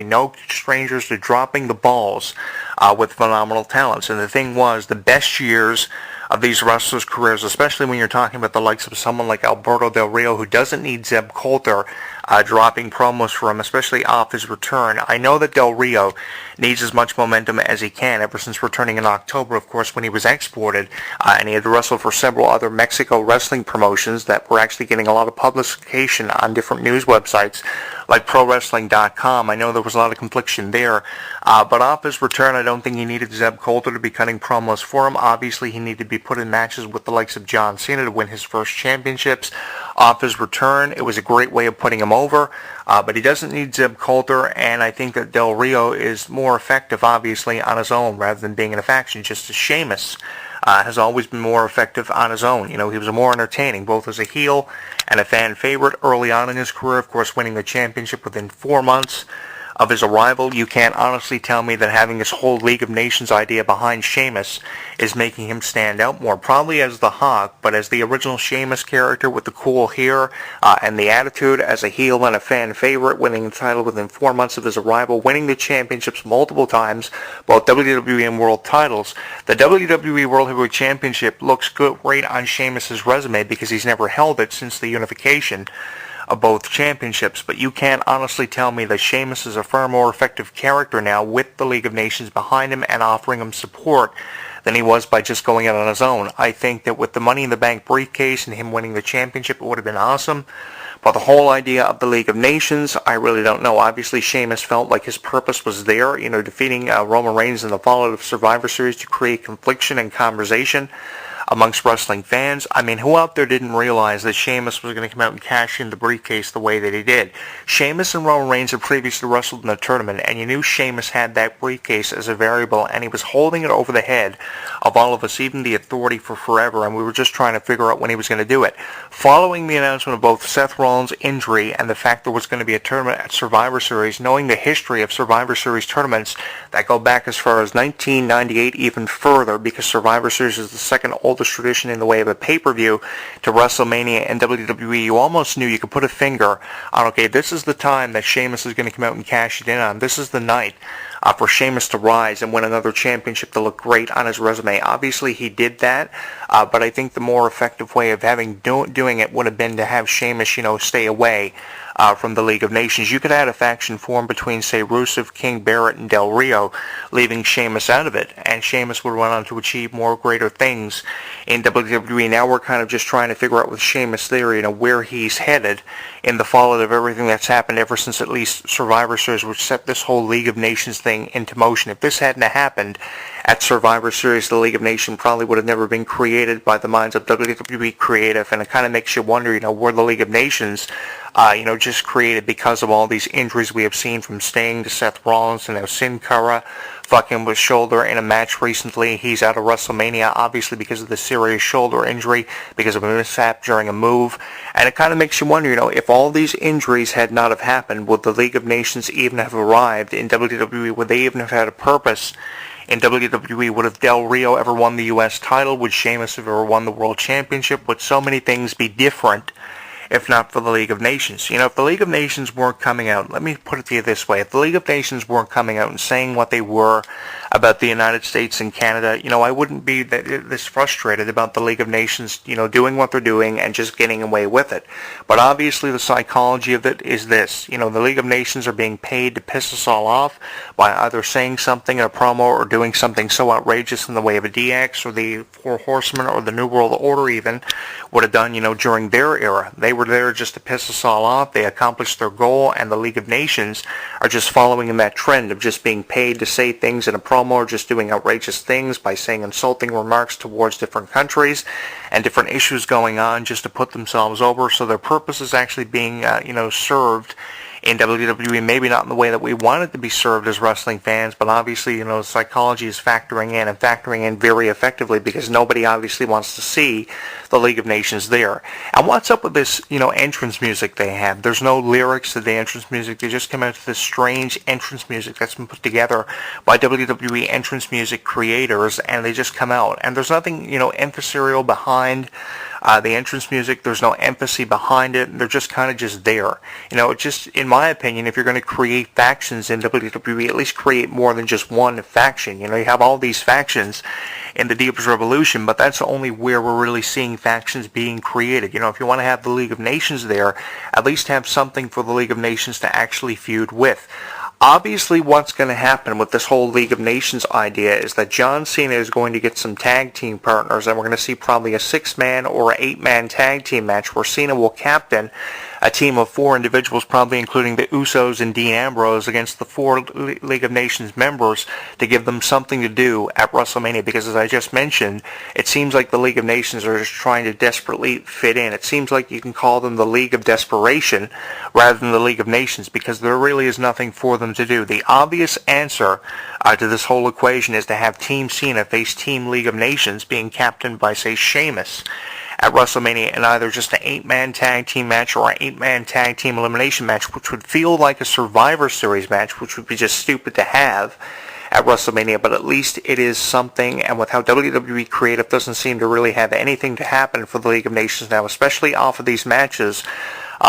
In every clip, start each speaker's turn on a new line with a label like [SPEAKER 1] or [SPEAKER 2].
[SPEAKER 1] no strangers to dropping the balls with phenomenal talents. And the thing was, the best years of these wrestlers' careers, especially when you're talking about the likes of someone like Alberto Del Rio, who doesn't need Zeb Coulter dropping promos for him, especially off his return. I know that Del Rio needs as much momentum as he can ever since returning in October, of course, when he was exported, and he had wrestled for several other Mexico wrestling promotions that were actually getting a lot of publication on different news websites like ProWrestling.com. I know there was a lot of confliction there, but off his return, I don't think he needed Zeb Coulter to be cutting promos for him. Obviously, he needed to be put in matches with the likes of John Cena to win his first championships. Off his return, it was a great way of putting him over, but he doesn't need Zeb Coulter, and I think that Del Rio is more effective, obviously, on his own rather than being in a faction, just as Sheamus has always been more effective on his own. You know, he was more entertaining, both as a heel and a fan favorite early on in his career, of course, winning the championship within 4 months of his arrival. You can't honestly tell me that having this whole League of Nations idea behind Sheamus is making him stand out more. Probably as the Hawk, but as the original Sheamus character with the cool hair and the attitude as a heel and a fan favorite, winning the title within 4 months of his arrival, winning the championships multiple times, both WWE and World titles. The WWE World Heavyweight Championship looks great on Sheamus's resume because he's never held it since the unification of both championships, but you can't honestly tell me that Sheamus is a far more effective character now with the League of Nations behind him and offering him support than he was by just going out on his own. I think that with the Money in the Bank briefcase and him winning the championship, it would have been awesome. But the whole idea of the League of Nations, I really don't know. Obviously, Sheamus felt like his purpose was there, you know, defeating Roman Reigns in the fallout of Survivor Series to create confliction and conversation amongst wrestling fans. I mean, who out there didn't realize that Sheamus was going to come out and cash in the briefcase the way that he did? Sheamus and Roman Reigns had previously wrestled in the tournament, and you knew Sheamus had that briefcase as a variable, and he was holding it over the head of all of us, even the Authority, for forever, and we were just trying to figure out when he was going to do it. Following the announcement of both Seth Rollins' injury and the fact there was going to be a tournament at Survivor Series, knowing the history of Survivor Series tournaments that go back as far as 1998, even further, because Survivor Series is the second oldest tradition in the way of a pay-per-view to WrestleMania and WWE, you almost knew you could put a finger on, okay, this is the time that Sheamus is going to come out and cash it in on. This is the night for Sheamus to rise and win another championship to look great on his resume. Obviously, he did that, but I think the more effective way of doing it would have been to have Sheamus, you know, stay away from the League of Nations. You could add a faction form between, say, Rusev, King Barrett, and Del Rio, leaving Sheamus out of it, and Sheamus would run on to achieve more greater things in WWE. Now we're kind of just trying to figure out with Sheamus there, you know, where he's headed in the fallout of everything that's happened ever since at least Survivor Series, which set this whole League of Nations thing into motion. If this hadn't happened at Survivor Series, the League of Nations probably would have never been created by the minds of WWE creative, and it kind of makes you wonder, you know, were the League of Nations just created because of all these injuries we have seen, from Sting to Seth Rollins and now Sin Cara fucking with shoulder in a match recently. He's out of WrestleMania, obviously, because of the serious shoulder injury, because of a mishap during a move. And it kind of makes you wonder, you know, if all these injuries had not have happened, would the League of Nations even have arrived in WWE? Would they even have had a purpose in WWE? Would have Del Rio ever won the U.S. title? Would Sheamus have ever won the World Championship? Would so many things be different if not for the League of Nations? You know, if the League of Nations weren't coming out, let me put it to you this way, if the League of Nations weren't coming out and saying what they were about the United States and Canada, you know, I wouldn't be this frustrated about the League of Nations, you know, doing what they're doing and just getting away with it. But obviously the psychology of it is this, you know, the League of Nations are being paid to piss us all off by either saying something in a promo or doing something so outrageous in the way of a DX or the Four Horsemen or the New World Order even would have done, you know, during their era. They were there just to piss us all off. They accomplished their goal, and the League of Nations are just following in that trend of just being paid to say things in a promo or just doing outrageous things by saying insulting remarks towards different countries and different issues going on just to put themselves over. So their purpose is actually being, served in WWE, maybe not in the way that we want it to be served as wrestling fans, but obviously, you know, psychology is factoring in very effectively, because nobody obviously wants to see the League of Nations there. And what's up with this, you know, entrance music they have? There's no lyrics to the entrance music. They just come out to this strange entrance music that's been put together by WWE entrance music creators, and they just come out. And there's nothing, you know, adversarial behind The entrance music, there's no emphasis behind it. They're just kind of just there. Just in my opinion, if you're going to create factions in WWE, at least create more than just one faction. You have all these factions in the Divas Revolution, but that's only where we're really seeing factions being created. If you want to have the League of Nations there, at least have something for the League of Nations to actually feud with. Obviously, what's going to happen with this whole League of Nations idea is that John Cena is going to get some tag team partners, and we're going to see probably a 6-man or 8-man tag team match where Cena will captain a team of 4 individuals, probably including the Usos and Dean Ambrose, against the 4 League of Nations members to give them something to do at WrestleMania. Because as I just mentioned, it seems like the League of Nations are just trying to desperately fit in. It seems like you can call them the League of Desperation rather than the League of Nations, because there really is nothing for them to do. The obvious answer to this whole equation is to have Team Cena face Team League of Nations, being captained by, say, Sheamus, at WrestleMania in either just an 8-man tag team match or an 8-man tag team elimination match, which would feel like a Survivor Series match, which would be just stupid to have at WrestleMania, but at least it is something. And with how WWE Creative doesn't seem to really have anything to happen for the League of Nations now, especially off of these matches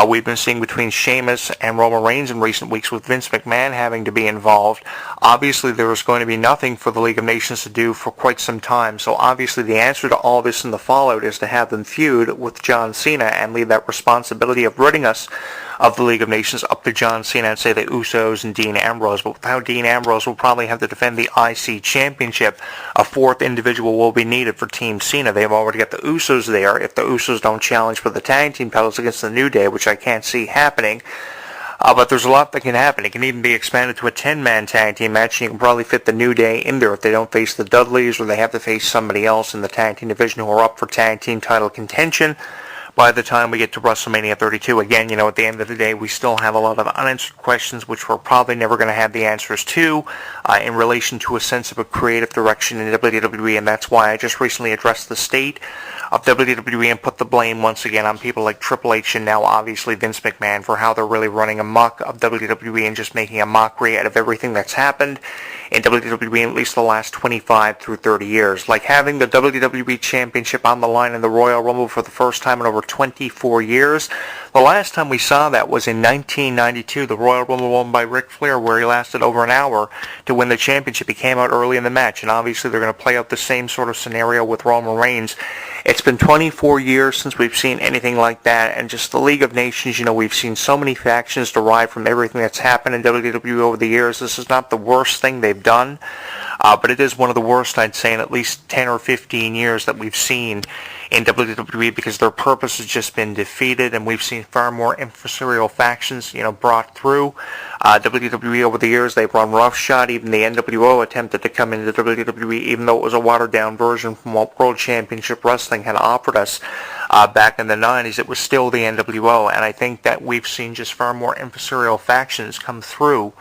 [SPEAKER 1] we've been seeing between Sheamus and Roman Reigns in recent weeks, with Vince McMahon having to be involved, obviously there was going to be nothing for the League of Nations to do for quite some time. So obviously the answer to all this in the fallout is to have them feud with John Cena and leave that responsibility of ridding us of the League of Nations up to John Cena and, say, the Usos and Dean Ambrose. But without Dean Ambrose, we'll probably have to defend the IC Championship. A 4th individual will be needed for Team Cena. They've already got the Usos there. If the Usos don't challenge for the tag team titles against the New Day, which I can't see happening, but there's a lot that can happen. It can even be expanded to a 10-man tag team match, and you can probably fit the New Day in there if they don't face the Dudleys or they have to face somebody else in the tag team division who are up for tag team title contention by the time we get to WrestleMania 32. Again, at the end of the day, we still have a lot of unanswered questions, which we're probably never going to have the answers to in relation to a sense of a creative direction in WWE, and that's why I just recently addressed the state of WWE and put the blame once again on people like Triple H and now obviously Vince McMahon for how they're really running amok of WWE and just making a mockery out of everything that's happened in WWE in at least the last 25 through 30 years. Like having the WWE Championship on the line in the Royal Rumble for the first time in over 24 years. The last time we saw that was in 1992, the Royal Rumble won by Ric Flair, where he lasted over an hour to win the championship. He came out early in the match, and obviously they're going to play out the same sort of scenario with Roman Reigns. It's been 24 years since we've seen anything like that, and just the League of Nations, we've seen so many factions derived from everything that's happened in WWE over the years. This is not the worst thing they've done, but it is one of the worst, I'd say, in at least 10 or 15 years that we've seen in WWE, because their purpose has just been defeated, and we've seen far more adversarial factions, brought through WWE over the years. They've run roughshod. Even the NWO attempted to come into WWE, even though it was a watered-down version from what World Championship Wrestling had offered us back in the 90s. It was still the NWO, and I think that we've seen just far more adversarial factions come through.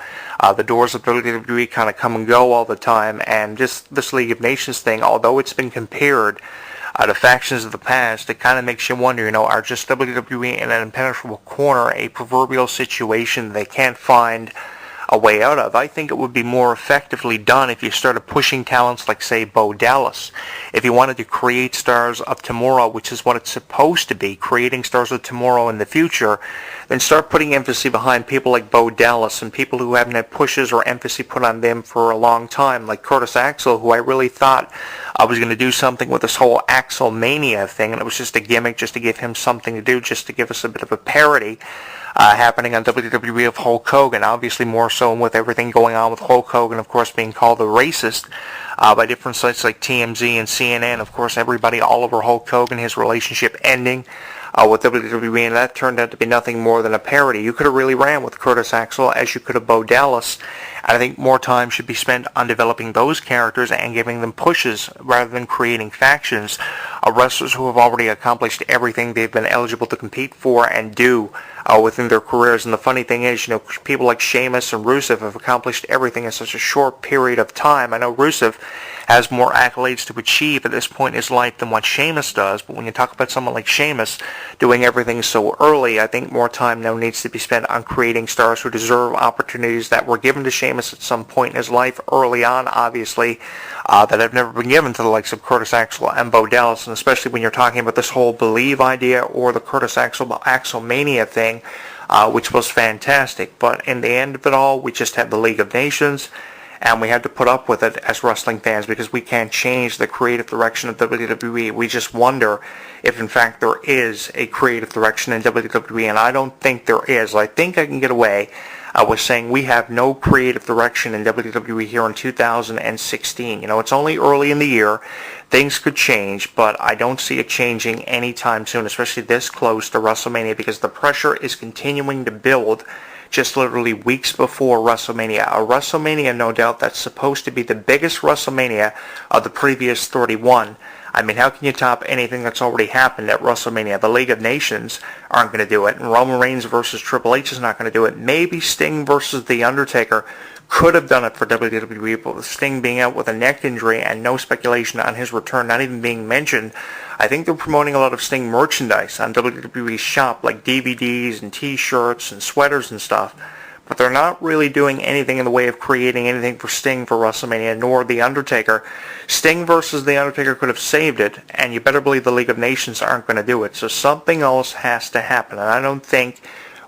[SPEAKER 1] The doors of WWE kind of come and go all the time, and just this League of Nations thing, although it's been compared to factions of the past, it kind of makes you wonder, are just WWE in an impenetrable corner, a proverbial situation they can't find a way out of? I think it would be more effectively done if you started pushing talents like, say, Bo Dallas. If you wanted to create stars of tomorrow, which is what it's supposed to be, creating stars of tomorrow in the future, then start putting emphasis behind people like Bo Dallas and people who haven't had pushes or emphasis put on them for a long time, like Curtis Axel, who I really thought I was going to do something with this whole Axel Mania thing, and it was just a gimmick just to give him something to do, just to give us a bit of a parody happening on WWE of Hulk Hogan. Obviously more so with everything going on with Hulk Hogan, of course, being called a racist by different sites like TMZ and CNN. Of course, everybody all over Hulk Hogan, his relationship ending with WWE, and that turned out to be nothing more than a parody. You could have really ran with Curtis Axel as you could have Bo Dallas, and I think more time should be spent on developing those characters and giving them pushes rather than creating factions of wrestlers who have already accomplished everything they've been eligible to compete for and do within their careers. And the funny thing is, people like Sheamus and Rusev have accomplished everything in such a short period of time. I know Rusev has more accolades to achieve at this point in his life than what Sheamus does, but when you talk about someone like Sheamus doing everything so early, I think more time now needs to be spent on creating stars who deserve opportunities that were given to Sheamus at some point in his life early on, obviously, that have never been given to the likes of Curtis Axel and Bo Dallas. And especially when you're talking about this whole Believe idea or the Curtis Axelmania thing, which was fantastic. But in the end of it all, we just had the League of Nations, and we had to put up with it as wrestling fans because we can't change the creative direction of WWE. We just wonder if, in fact, there is a creative direction in WWE, and I don't think there is. I think I can get away with saying we have no creative direction in WWE here in 2016. You know, it's only early in the year. Things could change, but I don't see it changing anytime soon, especially this close to WrestleMania, because the pressure is continuing to build just literally weeks before WrestleMania. A WrestleMania, no doubt, that's supposed to be the biggest WrestleMania of the previous 31. I mean, how can you top anything that's already happened at WrestleMania? The League of Nations aren't going to do it, and Roman Reigns versus Triple H is not going to do it. Maybe Sting versus The Undertaker could have done it for WWE, but with Sting being out with a neck injury and no speculation on his return, not even being mentioned, I think they're promoting a lot of Sting merchandise on WWE's shop, like DVDs and T-shirts and sweaters and stuff. But they're not really doing anything in the way of creating anything for Sting for WrestleMania, nor The Undertaker. Sting versus The Undertaker could have saved it, and you better believe the League of Nations aren't going to do it. So something else has to happen, and I don't think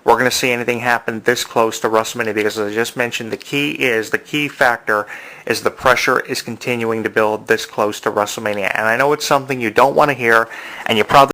[SPEAKER 1] we're going to see anything happen this close to WrestleMania because, as I just mentioned, the key factor is the pressure is continuing to build this close to WrestleMania. And I know it's something you don't want to hear, and you probably